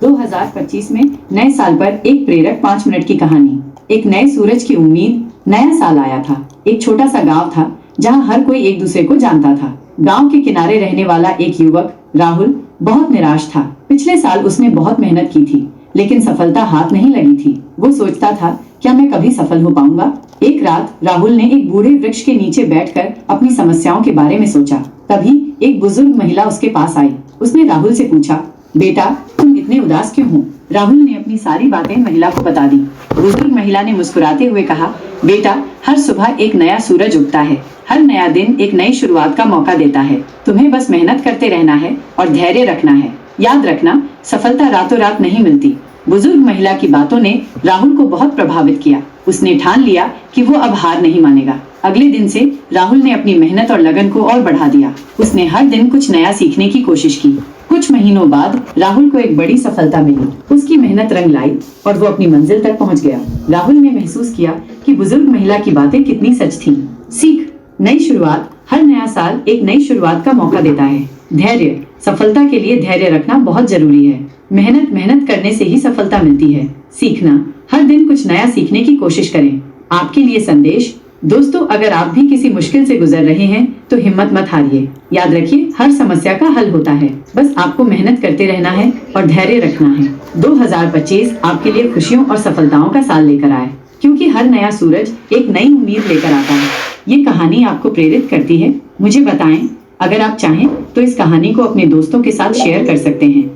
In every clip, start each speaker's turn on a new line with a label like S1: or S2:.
S1: 2025 में नए साल पर एक प्रेरक 5 मिनट की कहानी। एक नए सूरज की उम्मीद, नया साल आया था। एक छोटा सा गांव था जहां हर कोई एक दूसरे को जानता था। गांव के किनारे रहने वाला एक युवक राहुल बहुत निराश था। पिछले साल उसने बहुत मेहनत की थी, लेकिन सफलता हाथ नहीं लगी थी। वो सोचता था, क्या मैं कभी सफल हो पाऊंगा? एक रात राहुल ने एक बूढ़े वृक्ष के नीचे बैठकर अपनी समस्याओं के बारे में सोचा। तभी एक बुजुर्ग महिला उसके पास आई। उसने राहुल से पूछा, बेटा तुम इतने उदास क्यों हो? राहुल ने अपनी सारी बातें महिला को बता दी। बुजुर्ग महिला ने मुस्कुराते हुए कहा, बेटा हर सुबह एक नया सूरज उगता है। हर नया दिन एक नई शुरुआत का मौका देता है। तुम्हें बस मेहनत करते रहना है और धैर्य रखना है। याद रखना, सफलता रातों रात नहीं मिलती। बुजुर्ग महिला की बातों ने राहुल को बहुत प्रभावित किया। उसने ठान लिया कि वो अब हार नहीं मानेगा। अगले दिन से राहुल ने अपनी मेहनत और लगन को और बढ़ा दिया। उसने हर दिन कुछ नया सीखने की कोशिश की। कुछ महीनों बाद राहुल को एक बड़ी सफलता मिली। उसकी मेहनत रंग लाई और वो अपनी मंजिल तक पहुंच गया। राहुल ने महसूस किया कि बुजुर्ग महिला की बातें कितनी सच थीं। सीख, नई शुरुआत, हर नया साल एक नई शुरुआत का मौका देता है। धैर्य, सफलता के लिए धैर्य रखना बहुत जरूरी है। मेहनत मेहनत करने से ही सफलता मिलती है। सीखना, हर दिन कुछ नया सीखने की कोशिश करें। आपके लिए संदेश, दोस्तों अगर आप भी किसी मुश्किल से गुजर रहे हैं तो हिम्मत मत हारिए। याद रखिए, हर समस्या का हल होता है। बस आपको मेहनत करते रहना है और धैर्य रखना है। 2025 आपके लिए खुशियों और सफलताओं का साल लेकर आए, क्योंकि हर नया सूरज एक नई उम्मीद लेकर आता है। ये कहानी आपको प्रेरित करती है? मुझे बताएं। अगर आप चाहें तो इस कहानी को अपने दोस्तों के साथ शेयर कर सकते हैं।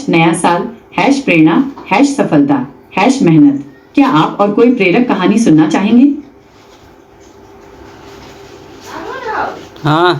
S1: नया साल, प्रेरणा, सफलता, मेहनत। क्या आप और कोई प्रेरक कहानी सुनना चाहेंगे?
S2: हाँ।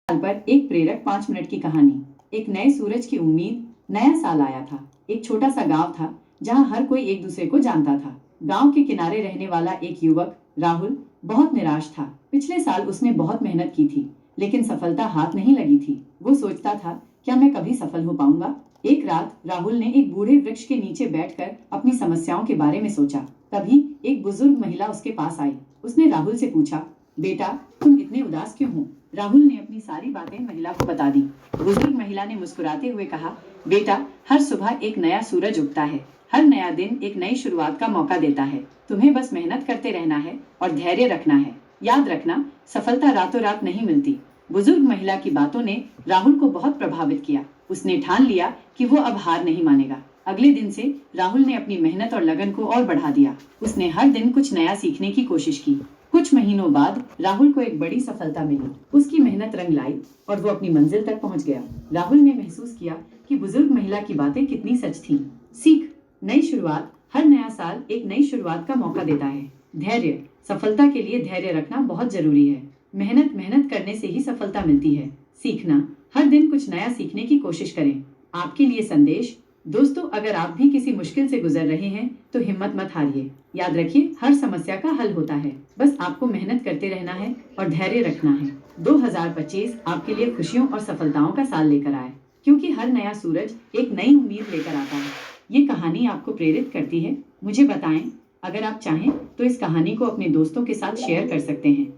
S1: साल पर एक प्रेरक 5 मिनट की कहानी। एक नए सूरज की उम्मीद, नया साल आया था। एक छोटा सा गांव था जहां हर कोई एक दूसरे को जानता था। गांव के किनारे रहने वाला एक युवक राहुल बहुत निराश था। पिछले साल उसने बहुत मेहनत की थी, लेकिन सफलता हाथ नहीं लगी थी। वो सोचता था, क्या मैं कभी सफल हो पाऊंगा? एक रात राहुल ने एक बूढ़े वृक्ष के नीचे बैठकर अपनी समस्याओं के बारे में सोचा। तभी एक बुजुर्ग महिला उसके पास आई। उसने राहुल से पूछा, बेटा तुम इतने उदास क्यों हो? राहुल ने अपनी सारी बातें महिला को बता दी। बुजुर्ग महिला ने मुस्कुराते हुए कहा, बेटा हर सुबह एक नया सूरज उगता है। हर नया दिन एक नई शुरुआत का मौका देता है। तुम्हें बस मेहनत करते रहना है और धैर्य रखना है। याद रखना, सफलता रातों रात नहीं मिलती। बुजुर्ग महिला की बातों ने राहुल को बहुत प्रभावित किया। उसने ठान लिया कि वो अब हार नहीं मानेगा। अगले दिन से राहुल ने अपनी मेहनत और लगन को और बढ़ा दिया। उसने हर दिन कुछ नया सीखने की कोशिश की। कुछ महीनों बाद राहुल को एक बड़ी सफलता मिली। उसकी मेहनत रंग लाई और वो अपनी मंजिल तक पहुंच गया। राहुल ने महसूस किया कि बुजुर्ग महिला की बातें कितनी सच थीं। सीख, नई शुरुआत, हर नया साल एक नई शुरुआत का मौका देता है। धैर्य, सफलता के लिए धैर्य रखना बहुत जरूरी है। मेहनत मेहनत करने से ही सफलता मिलती है। सीखना, हर दिन कुछ नया सीखने की कोशिश करें। आपके लिए संदेश, दोस्तों अगर आप भी किसी मुश्किल से गुजर रहे हैं तो हिम्मत मत हारिए। याद रखिए, हर समस्या का हल होता है। बस आपको मेहनत करते रहना है और धैर्य रखना है। 2025 आपके लिए खुशियों और सफलताओं का साल लेकर आए, क्योंकि हर नया सूरज एक नई उम्मीद लेकर आता है। ये कहानी आपको प्रेरित करती है? मुझे बताएं। अगर आप चाहें तो इस कहानी को अपने दोस्तों के साथ शेयर कर सकते हैं।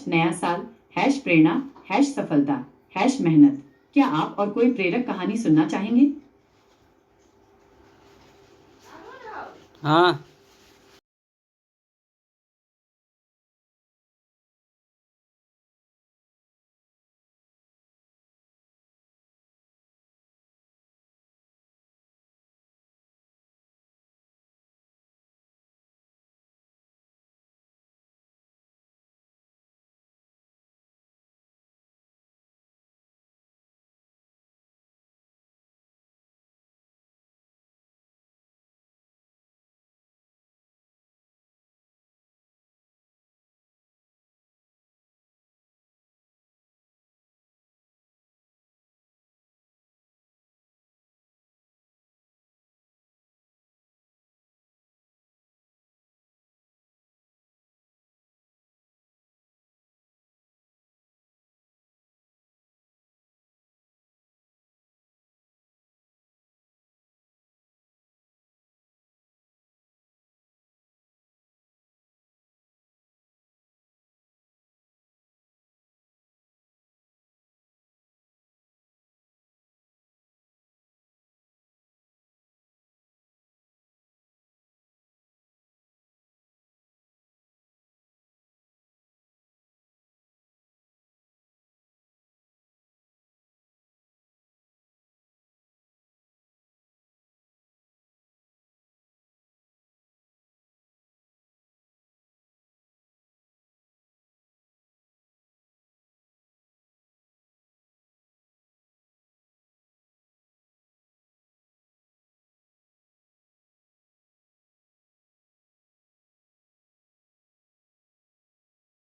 S1: नया साल, प्रेरणा, सफलता, मेहनत। क्या आप और कोई प्रेरक कहानी सुनना चाहेंगे?
S2: हाँ।